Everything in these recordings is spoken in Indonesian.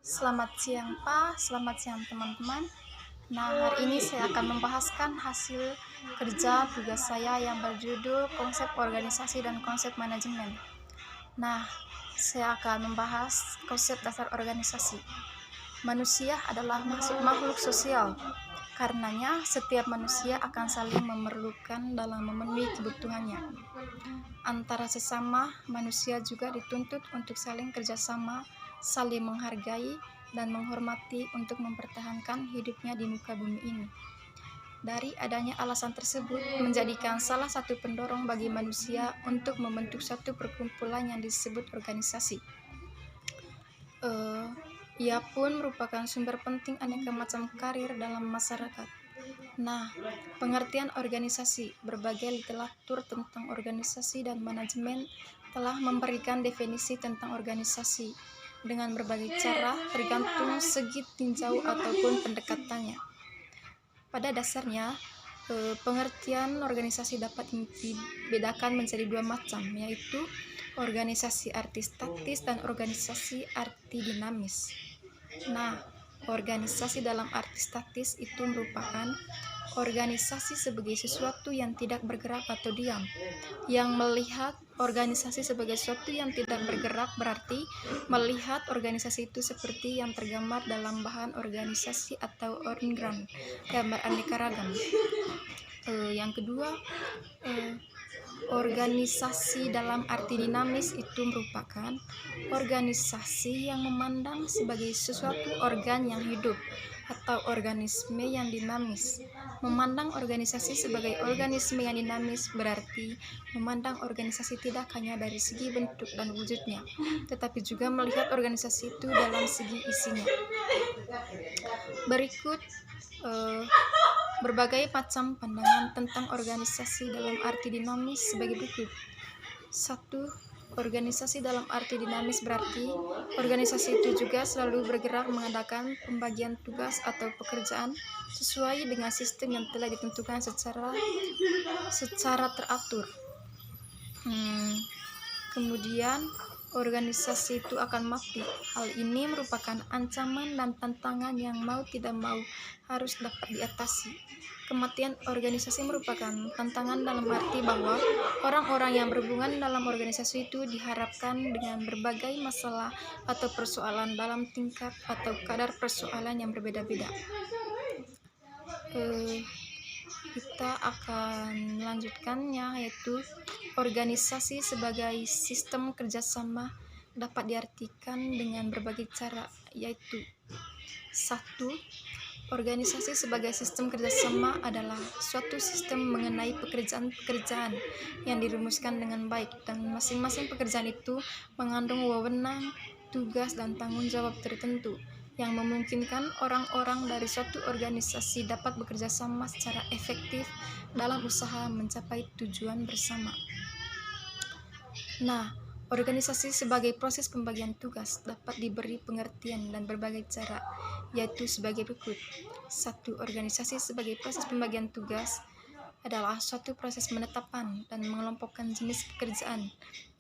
Selamat siang Pak, selamat siang teman-teman. Nah, hari ini saya akan membahaskan hasil kerja tugas saya yang berjudul konsep organisasi dan konsep manajemen. Nah, saya akan membahas konsep dasar organisasi. Manusia adalah makhluk sosial. Karenanya, setiap manusia akan saling memerlukan dalam memenuhi kebutuhannya. Antara sesama manusia juga dituntut untuk saling kerjasama, saling menghargai, dan menghormati untuk mempertahankan hidupnya di muka bumi ini. Dari adanya alasan tersebut menjadikan salah satu pendorong bagi manusia untuk membentuk satu perkumpulan yang disebut organisasi. Ia pun merupakan sumber penting aneka macam karir dalam masyarakat. Nah, pengertian organisasi, berbagai literatur tentang organisasi dan manajemen telah memberikan definisi tentang organisasi dengan berbagai cara tergantung segi tinjau ataupun pendekatannya. Pada dasarnya, pengertian organisasi dapat dibedakan menjadi dua macam, yaitu organisasi arti statis dan organisasi arti dinamis. Nah, organisasi dalam arti statis itu merupakan organisasi sebagai sesuatu yang tidak bergerak atau diam. Yang melihat organisasi sebagai sesuatu yang tidak bergerak berarti melihat organisasi itu seperti yang tergambar dalam bahan organisasi atau organ, gambar aneka ragam. Yang kedua, organisasi dalam arti dinamis itu merupakan organisasi yang memandang sebagai sesuatu organ yang hidup atau organisme yang dinamis. Memandang organisasi sebagai organisme yang dinamis berarti memandang organisasi tidak hanya dari segi bentuk dan wujudnya, tetapi juga melihat organisasi itu dalam segi isinya. Berikut berbagai macam pandangan tentang organisasi dalam arti dinamis sebagai berikut. 1. Organisasi dalam arti dinamis berarti organisasi itu juga selalu bergerak mengadakan pembagian tugas atau pekerjaan sesuai dengan sistem yang telah ditentukan secara teratur. Kemudian organisasi itu akan mati. Hal ini merupakan ancaman dan tantangan yang mau tidak mau harus dapat diatasi. Kematian organisasi merupakan tantangan dalam arti bahwa orang-orang yang berhubungan dalam organisasi itu diharapkan dengan berbagai masalah atau persoalan dalam tingkat atau kadar persoalan yang berbeda-beda. Kita akan melanjutkannya, yaitu organisasi sebagai sistem kerjasama dapat diartikan dengan berbagai cara, yaitu 1. Organisasi sebagai sistem kerjasama adalah suatu sistem mengenai pekerjaan-pekerjaan yang dirumuskan dengan baik dan masing-masing pekerjaan itu mengandung wewenang, tugas, dan tanggung jawab tertentu yang memungkinkan orang-orang dari suatu organisasi dapat bekerja sama secara efektif dalam usaha mencapai tujuan bersama. Nah, organisasi sebagai proses pembagian tugas dapat diberi pengertian dan berbagai cara, yaitu sebagai berikut. 1. Organisasi sebagai proses pembagian tugas adalah suatu proses menetapkan dan mengelompokkan jenis pekerjaan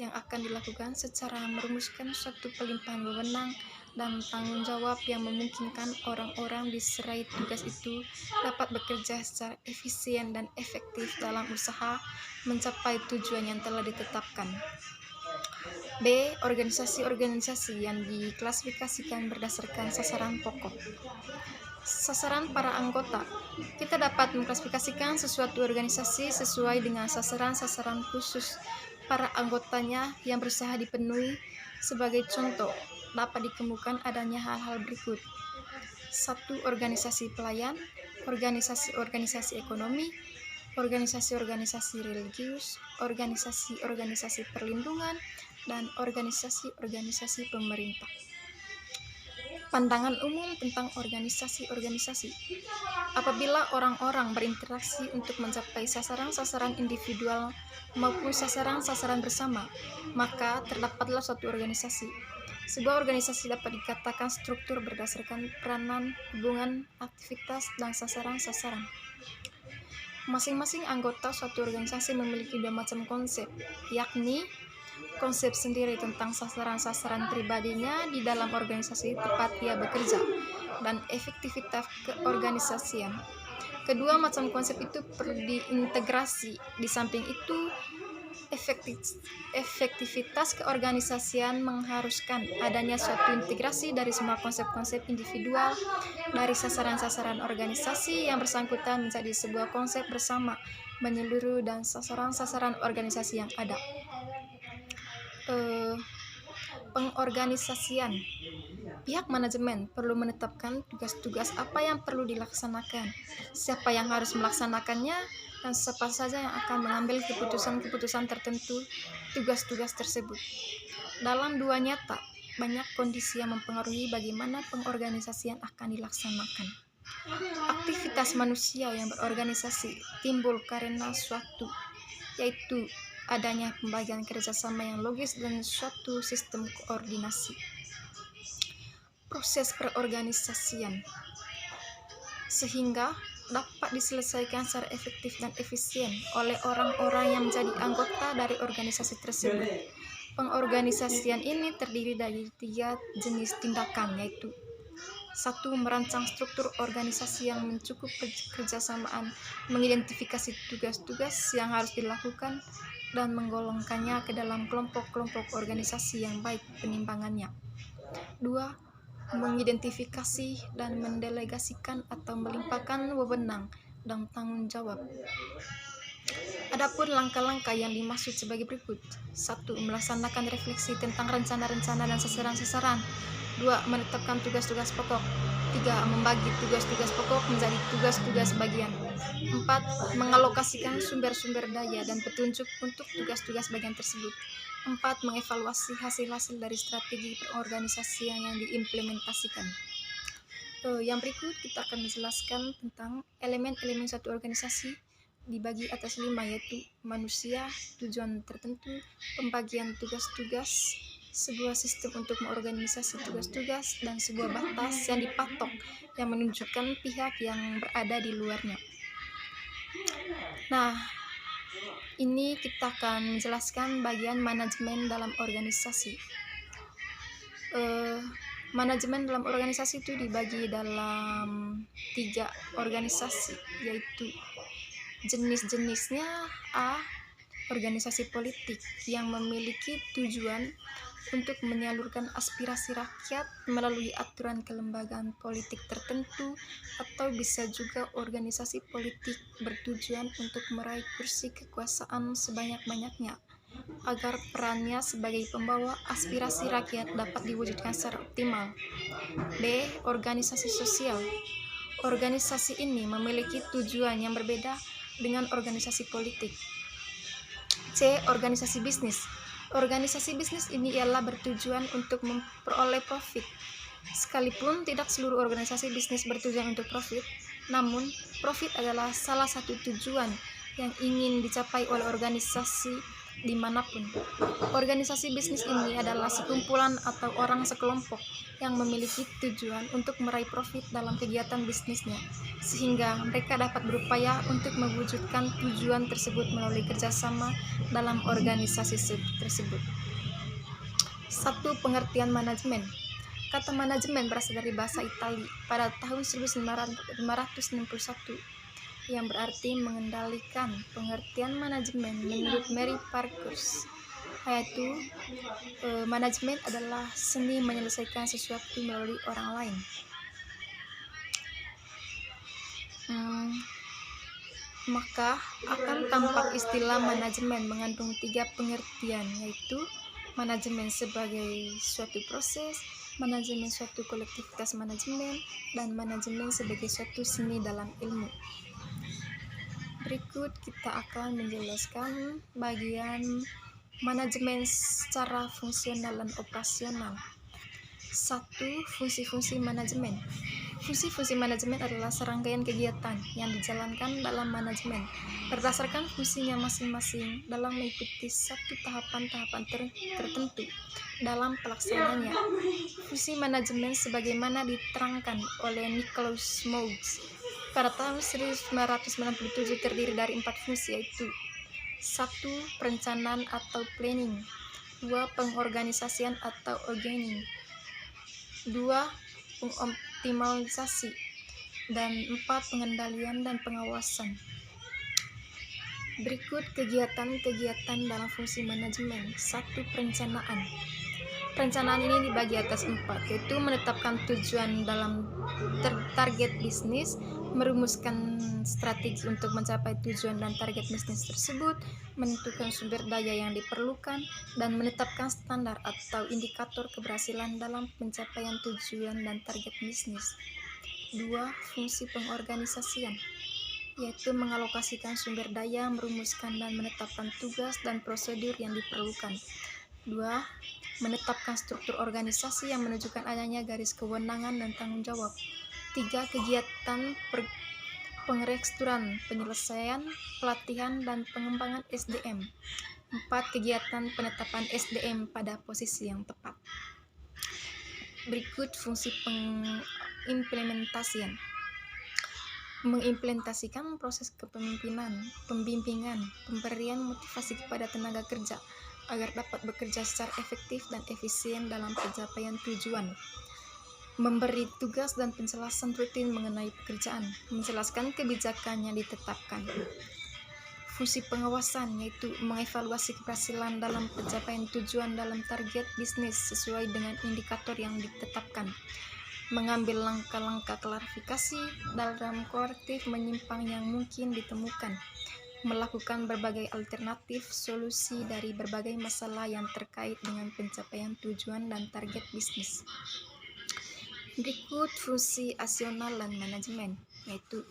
yang akan dilakukan secara merumuskan suatu pelimpahan wewenang dan tanggung jawab yang memungkinkan orang-orang diserai tugas itu dapat bekerja secara efisien dan efektif dalam usaha mencapai tujuan yang telah ditetapkan. B. Organisasi-organisasi yang diklasifikasikan berdasarkan sasaran pokok. Sasaran para anggota. Kita dapat mengklasifikasikan sesuatu organisasi sesuai dengan sasaran-sasaran khusus para anggotanya yang berusaha dipenuhi. Sebagai contoh, dapat dikemukakan adanya hal-hal berikut. 1. Organisasi pelayan, organisasi-organisasi ekonomi, organisasi-organisasi religius, organisasi-organisasi perlindungan, dan organisasi-organisasi pemerintah. Pandangan umum tentang organisasi-organisasi. Apabila orang-orang berinteraksi untuk mencapai sasaran-sasaran individual maupun sasaran-sasaran bersama, maka terdapatlah suatu organisasi. Sebuah organisasi dapat dikatakan struktur berdasarkan peranan, hubungan, aktivitas, dan sasaran-sasaran. Masing-masing anggota suatu organisasi memiliki dua macam konsep, yakni konsep sendiri tentang sasaran-sasaran pribadinya di dalam organisasi tempat ia bekerja, dan efektivitas keorganisasian. Kedua macam konsep itu perlu diintegrasi. Di samping itu, efektivitas keorganisasian mengharuskan adanya suatu integrasi dari semua konsep-konsep individual dari sasaran-sasaran organisasi yang bersangkutan menjadi sebuah konsep bersama menyeluruh dan sasaran-sasaran organisasi yang ada. Pengorganisasian. Pihak manajemen perlu menetapkan tugas-tugas apa yang perlu dilaksanakan, siapa yang harus melaksanakannya, dan siapa saja yang akan mengambil keputusan-keputusan tertentu tugas-tugas tersebut. Dalam dua nyata, banyak kondisi yang mempengaruhi bagaimana pengorganisasian akan dilaksanakan. Aktivitas manusia yang berorganisasi timbul karena suatu, yaitu adanya pembagian kerjasama yang logis dan suatu sistem koordinasi. Proses perorganisasian sehingga dapat diselesaikan secara efektif dan efisien oleh orang-orang yang menjadi anggota dari organisasi tersebut. Pengorganisasian ini terdiri dari 3 jenis tindakan, yaitu 1. Merancang struktur organisasi yang mencakup kerjasamaan, mengidentifikasi tugas-tugas yang harus dilakukan, dan menggolongkannya ke dalam kelompok-kelompok organisasi yang baik penimbangannya. 2. Mengidentifikasi dan mendelegasikan atau melimpahkan wewenang dan tanggung jawab. Adapun langkah-langkah yang dimaksud sebagai berikut. 1. Melaksanakan refleksi tentang rencana-rencana dan sasaran-sasaran. 2. Menetapkan tugas-tugas pokok. 3. Membagi tugas-tugas pokok menjadi tugas-tugas bagian. 4. Mengalokasikan sumber-sumber daya dan petunjuk untuk tugas-tugas bagian tersebut. 4. Mengevaluasi hasil-hasil dari strategi perorganisasian yang diimplementasikan. Yang berikut kita akan menjelaskan tentang elemen-elemen suatu organisasi dibagi atas 5, yaitu manusia, tujuan tertentu, pembagian tugas-tugas, sebuah sistem untuk mengorganisasi tugas-tugas, dan sebuah batas yang dipatok yang menunjukkan pihak yang berada di luarnya. Nah, ini kita akan menjelaskan bagian manajemen dalam organisasi. Manajemen dalam organisasi itu dibagi dalam 3 organisasi, yaitu jenis-jenisnya. A. Organisasi politik yang memiliki tujuan untuk menyalurkan aspirasi rakyat melalui aturan kelembagaan politik tertentu, atau bisa juga organisasi politik bertujuan untuk meraih kursi kekuasaan sebanyak-banyaknya agar perannya sebagai pembawa aspirasi rakyat dapat diwujudkan secara optimal. B. Organisasi sosial. Organisasi ini memiliki tujuan yang berbeda dengan organisasi politik. C. Organisasi bisnis. Organisasi bisnis ini ialah bertujuan untuk memperoleh profit. Sekalipun tidak seluruh organisasi bisnis bertujuan untuk profit, namun profit adalah salah satu tujuan yang ingin dicapai oleh organisasi dimanapun. Organisasi bisnis ini adalah sekumpulan atau orang sekelompok yang memiliki tujuan untuk meraih profit dalam kegiatan bisnisnya, sehingga mereka dapat berupaya untuk mewujudkan tujuan tersebut melalui kerjasama dalam organisasi tersebut. 1. Pengertian manajemen. Kata manajemen berasal dari bahasa Italia pada tahun 1961 yang berarti mengendalikan. Pengertian manajemen menurut Mary Parkhurst yaitu manajemen adalah seni menyelesaikan sesuatu melalui orang lain. Maka akan tampak istilah manajemen mengandung 3 pengertian, yaitu manajemen sebagai suatu proses, manajemen suatu kolektivitas manajemen, dan manajemen sebagai suatu seni dalam ilmu. Berikut kita akan menjelaskan bagian manajemen secara fungsional dan operasional. 1. Fungsi-fungsi manajemen. Fungsi-fungsi manajemen adalah serangkaian kegiatan yang dijalankan dalam manajemen berdasarkan fungsinya masing-masing dalam mengikuti satu tahapan-tahapan tertentu dalam pelaksanaannya. Fungsi manajemen sebagaimana diterangkan oleh Nicholas Moggs pada tahun 1997 terdiri dari 4 fungsi, yaitu 1. Perencanaan atau planning. 2. Pengorganisasian atau organizing. 2. Pengoptimalisasi. Dan 4. Pengendalian dan pengawasan. Berikut kegiatan-kegiatan dalam fungsi manajemen. 1. Perencanaan. Perencanaan ini dibagi atas 4, yaitu menetapkan tujuan dalam target bisnis, merumuskan strategi untuk mencapai tujuan dan target bisnis tersebut, menentukan sumber daya yang diperlukan, dan menetapkan standar atau indikator keberhasilan dalam pencapaian tujuan dan target bisnis. 2. Fungsi pengorganisasian, yaitu mengalokasikan sumber daya, merumuskan dan menetapkan tugas dan prosedur yang diperlukan. 2. Menetapkan struktur organisasi yang menunjukkan adanya garis kewenangan dan tanggung jawab. 3. Kegiatan pengrekrutan, penyelesaian, pelatihan, dan pengembangan SDM. 4. Kegiatan penetapan SDM pada posisi yang tepat. Berikut fungsi pengimplementasian. Mengimplementasikan proses kepemimpinan, pembimbingan, pemberian motivasi kepada tenaga kerja agar dapat bekerja secara efektif dan efisien dalam pencapaian tujuan. Memberi tugas dan penjelasan rutin mengenai pekerjaan, menjelaskan kebijakan yang ditetapkan. Fungsi pengawasan, yaitu mengevaluasi keberhasilan dalam pencapaian tujuan dalam target bisnis sesuai dengan indikator yang ditetapkan. Mengambil langkah-langkah klarifikasi dalam korektif menyimpang yang mungkin ditemukan. Melakukan berbagai alternatif solusi dari berbagai masalah yang terkait dengan pencapaian tujuan dan target bisnis. Berikut fungsi asional dan manajemen, yaitu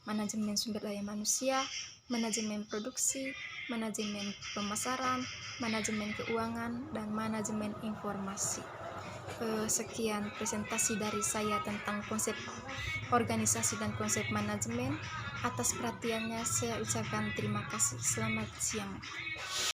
manajemen sumber daya manusia, manajemen produksi, manajemen pemasaran, manajemen keuangan, dan manajemen informasi. Sekian presentasi dari saya tentang konsep organisasi dan konsep manajemen. Atas perhatiannya saya ucapkan terima kasih. Selamat siang.